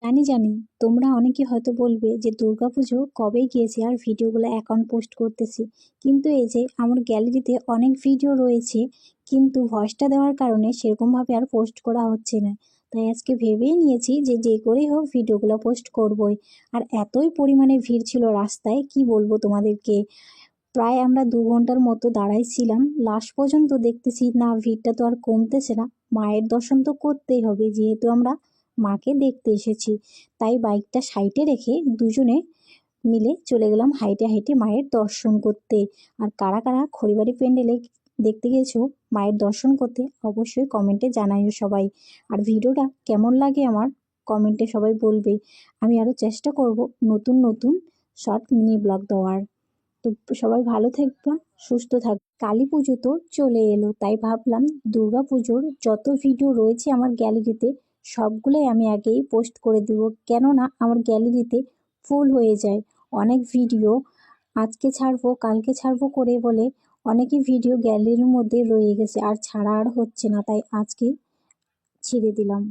জানি তোমরা অনেকে হয়তো বলবে যে দুর্গাপুজো কবে গিয়েছে আর ভিডিওগুলো এখন পোস্ট করতেছি, কিন্তু এই যে আমার গ্যালারিতে অনেক ভিডিও রয়েছে, কিন্তু ভয়েসটা দেওয়ার কারণে সেরকমভাবে আর পোস্ট করা হচ্ছে না। তাই আজকে ভেবেই নিয়েছি যে যে করেই হোক ভিডিওগুলো পোস্ট করবই। আর এতই পরিমাণে ভিড় ছিল রাস্তায়, কি বলবো তোমাদেরকে। প্রায় আমরা 2 ঘন্টার মতো দাঁড়াইছিলাম, লাস্ট পর্যন্ত দেখতেছি না ভিড়টা তো আর কমতেছে না। মায়ের দর্শন তো করতেই হবে, যেহেতু আমরা মাকে দেখতে এসেছি। তাই বাইকটা সাইডে রেখে দুজনে মিলে চলে গেলাম হাইটে হাইটে মায়ের দর্শন করতে। আর কারা কারা খড়িবাড়ি প্যান্ডেলে দেখতে গেছো মায়ের দর্শন করতে, অবশ্যই কমেন্টে জানাইও সবাই। আর ভিডিওটা কেমন লাগে আমার কমেন্টে সবাই বলবে। আমি আরও চেষ্টা করব নতুন নতুন শর্ট মিনি ব্লগ দেওয়ার। তো সবাই ভালো থাকবা, সুস্থ থাকবা। কালী পুজো তো চলে এলো, তাই ভাবলাম দুর্গা পুজোর যত ভিডিও রয়েছে আমার গ্যালারিতে সবগুলোই আমি আগেই পোস্ট করে দিব, কেননা আমার গ্যালারিতে ফুল হয়ে যায় অনেক ভিডিও। আজকে ছাড়বো কালকে ছাড়বো করে বলে অনেকই ভিডিও গ্যালারির মধ্যে রয়ে গেছে, আর ছাড়া আর হচ্ছে না, তাই আজকে ছেড়ে দিলাম।